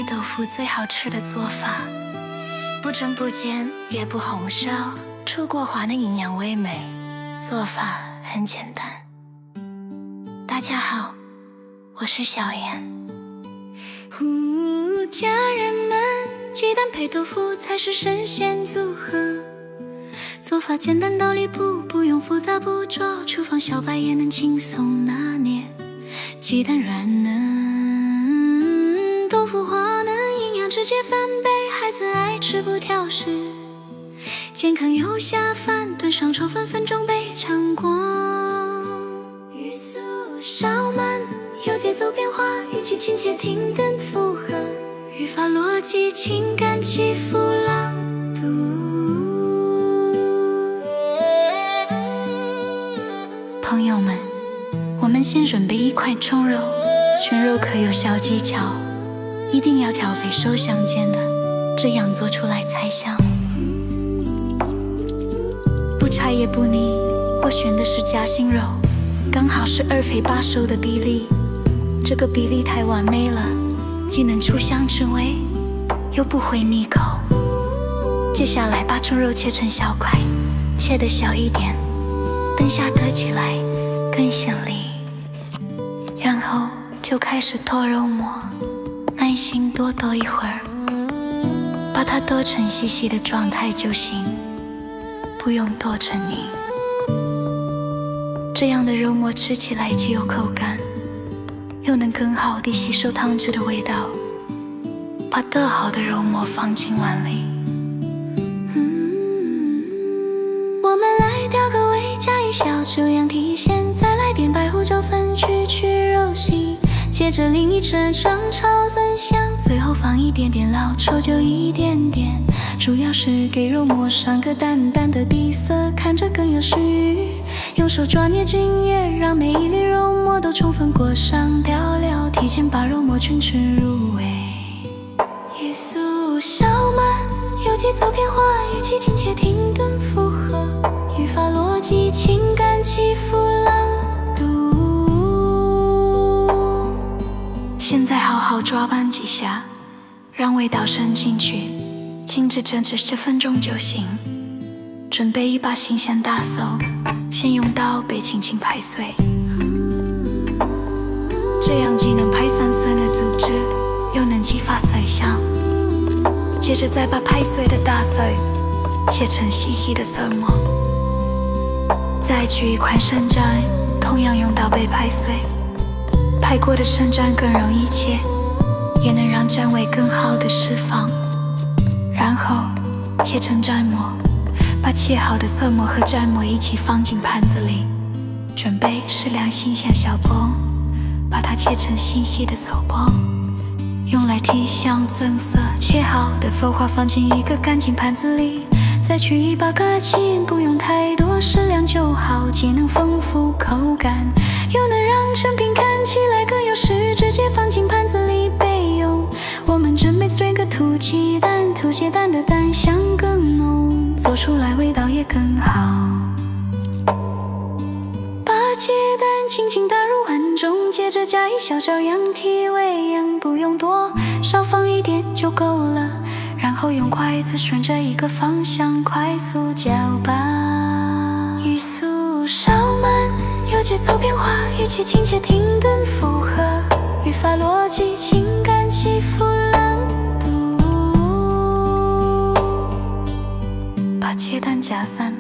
豆腐最好吃的做法，不蒸不煎也不红烧，出锅滑嫩营养味美，做法很简单。大家好，我是小妍。家人们，鸡蛋配豆腐才是神仙组合，做法简单到离谱，不用复杂步骤，厨房小白也能轻松拿捏。鸡蛋软嫩，豆腐滑嫩，营养直接翻倍，孩子爱吃不挑食，健康又下饭，炖上炒分分钟被抢光。语速稍慢，有节奏变化，语气亲切，停顿附和，语法逻辑，情感起伏朗读。朋友们，我们先准备一块葱肉，选肉可有小技巧，一定要挑肥瘦相间的，这样做出来才香。不柴也不腻，我选的是夹心肉，刚好是2肥8瘦的比例，这个比例太完美了，既能出香之味，又不会腻口。接下来把葱肉切成小块，切得小一点，等下剁起来更省力。然后就开始剁肉末，耐心多剁一会儿，把它剁成细细的状态就行，不用剁成泥。这样的肉末吃起来既有口感，又能更好地吸收汤汁的味道。把剁好的肉末放进碗里，我们来调个味，加一小酒养提鲜，再来点白胡椒粉去肉腥，接着淋一阵生炒增香，最后放一点点老抽，就一点点，主要是给肉末上个淡淡的底色，看着更有食欲。用手抓捏均匀，让每一粒肉末都充分裹上调料，提前把肉末均质入味。语速稍慢，有节奏变化，语气亲切，停顿附和，语法逻辑，情感起伏朗读。现在好好抓拌几下，让味道渗进去，静置整整10分钟就行。准备一把新鲜大蒜，先用刀背轻轻拍碎，这样既能拍散笋的组织，又能激发蒜香。接着再把拍碎的大蒜切成细细的蒜末，再取一块生姜，同样用刀背拍碎。拍过的生姜更容易切，也能让蘸味更好的释放。然后切成蘸末，把切好的蒜末和蘸末一起放进盘子里，准备适量新鲜小葱，把它切成细细的手包，用来提香增色。切好的粉花放进一个干净盘子里，再取一把葛芹，不用太多，适量就好，既能丰富口感，又能让成品看起来更有食，直接放进盘子里备用。我们准备做个土鸡蛋，土鸡蛋的蛋香更浓，做出来味道也更好。把鸡蛋轻轻打入碗中，接着加一小勺羊提味，盐不用多，少放一点就够了。然后用筷子顺着一个方向快速搅拌。语速稍慢，有节奏变化，语气亲切，停顿附和，语法逻辑，情感起伏朗读。把鸡蛋夹散，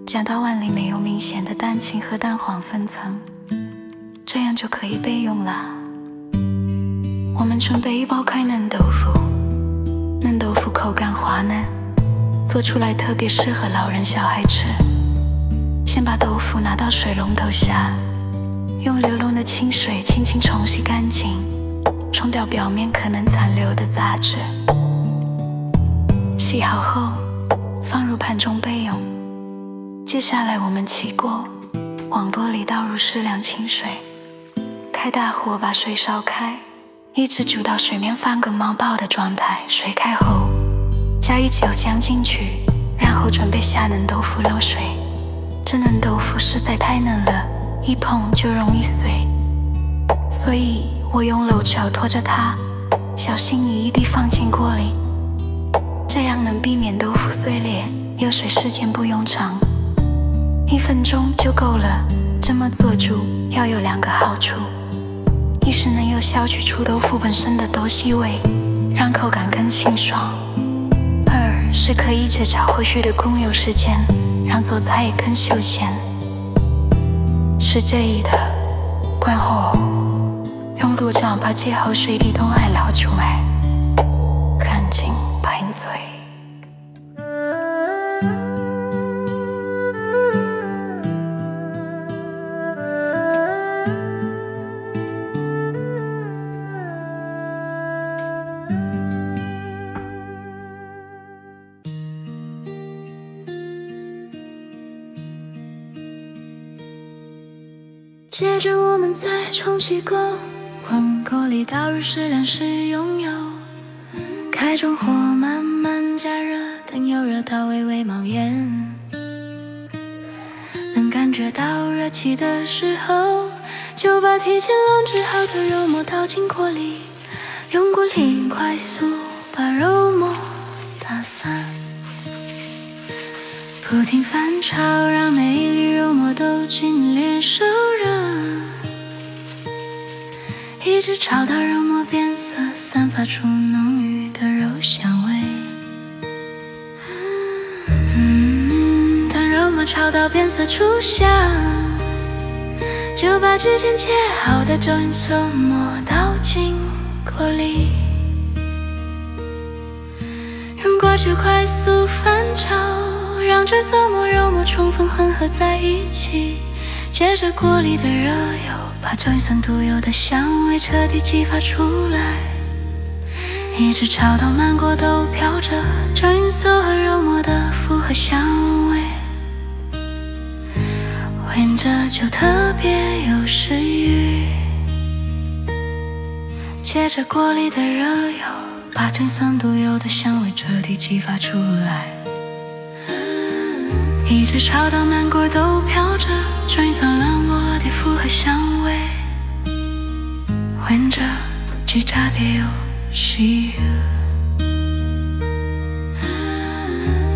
夹到碗里没有明显的蛋清和蛋黄分层，这样就可以备用啦。我们准备一包开嫩豆腐，嫩豆腐口感滑嫩，做出来特别适合老人小孩吃。先把豆腐拿到水龙头下，用流动的清水轻轻冲洗干净，冲掉表面可能残留的杂质。洗好后放入盘中备用。接下来我们起锅，往锅里倒入适量清水，开大火把水烧开，一直煮到水面翻个冒泡的状态。水开后加一酒浆进去，然后准备下嫩豆腐漏水。这嫩豆腐实在太嫩了，一碰就容易碎，所以我用篓球托着它，小心翼翼地放进锅里，这样能避免豆腐碎裂，油水时间不用长，1分钟就够了。这么做煮要有2个好处：一是能有效去除豆腐本身的豆腥味，让口感更清爽；二是可以节省后续的供油时间，让做菜也更休闲。是这样的，关后用鹿掌把接好水的东海捞出来，干净喷嘴。接着我们再重启锅，往锅里倒入适量食用油，开中火慢慢加热，等油热到微微冒烟，能感觉到热气的时候，就把提前冷制好的肉末倒进锅里，用锅铃快速把肉末打散，不停翻炒，让每一粒肉末都尽略受热，一直炒到肉末变色，散发出浓郁的肉香味。当肉末炒到变色出香，就把之前切好的粥色末倒进锅里，用锅具快速翻炒，让追色末肉末充分混合在一起，接着锅里的热油把粥酸独有的香味彻底激发出来，一直炒到满锅都飘着粥云色和肉末的复合香味，闻着就特别有食欲。接着锅里的热油把粥酸独有的香味彻底激发出来，一直炒到满锅都飘着粥云色冷漠的复合香味，闻着就特别有食欲。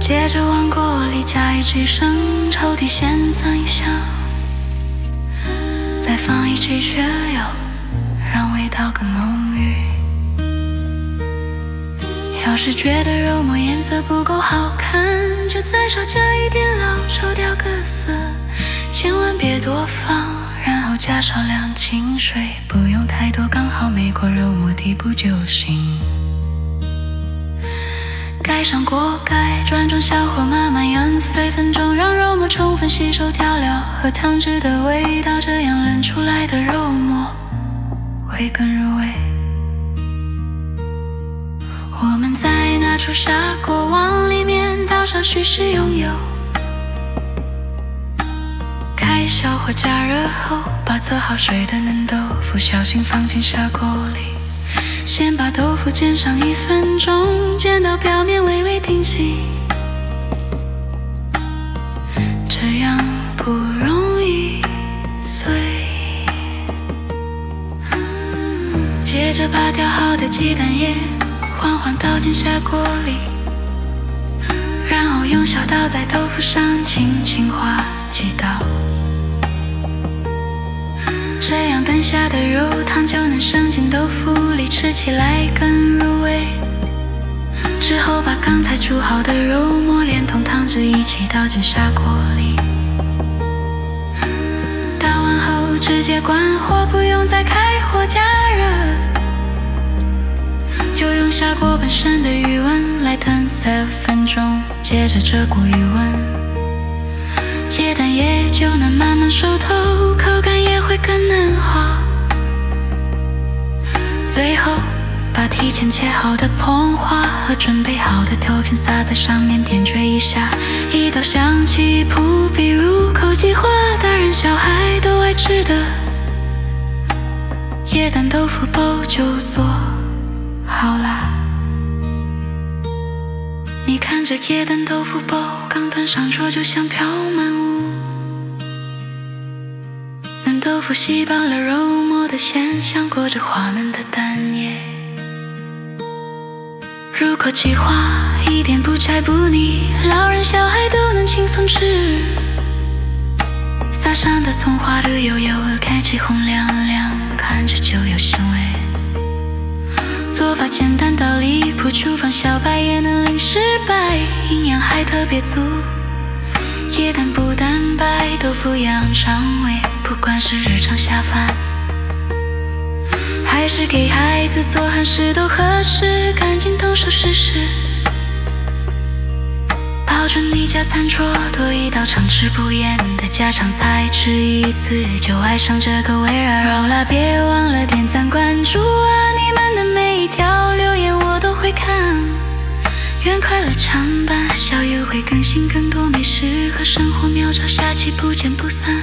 接着往锅里加一只生抽的先增一下，再放一只血油，让味道更浓郁。要是觉得肉末颜色不够好看，就再少加一点老抽调个色，千万别多放，然后加少量清水，不用太多，刚好每锅肉末底部就行。盖上锅盖，转中小火慢慢腌3分钟，让肉末充分吸收调料和汤汁的味道，这样焖出来的肉末会更入味。我们再拿出砂锅，往里面倒少许食用油，开小火加热后，把测好水的嫩豆腐小心放进砂锅里，先把豆腐煎上1分钟，煎到表面微微挺起，这样不容易碎。接着把调好的鸡蛋液缓缓倒进砂锅里，然后用小刀在豆腐上轻轻划几刀，这样等下的肉汤就能渗进豆腐里，吃起来更入味。之后把刚才煮好的肉末连同汤汁一起倒进砂锅里，倒完后直接关火，不用再开火加热，就用砂锅本身的余温来炖3分钟，接着这锅余温，鸡蛋液就能慢慢熟透，口感也会更嫩滑。最后把提前切好的葱花和准备好的豆乾撒在上面，点缀一下，一道香气扑鼻入口即化，大人小孩都爱吃的椰蛋豆腐煲就做好啦。你看这椰蛋豆腐煲刚端上桌就像飘满雾，嫩豆腐吸饱了肉末的鲜香，裹着滑嫩的蛋液，如果计划一点不柴不腻，老人小孩都能轻松吃。撒上的葱花绿油油，开启红亮亮，看着就有腥味。做法简单到离谱，厨房小白也能零失败，营养还特别足。椰蛋补蛋白，豆腐养肠胃，不管是日常下饭，还是给孩子做汉时都合适，赶紧动手试试。保准你家餐桌多一道常吃不厌的家常菜，吃一次就爱上这个味儿。好啦，别忘了点赞关注啊，你们的每一条留言我都会看。愿快乐常伴，小优会更新更多美食和生活妙招，下期不见不散。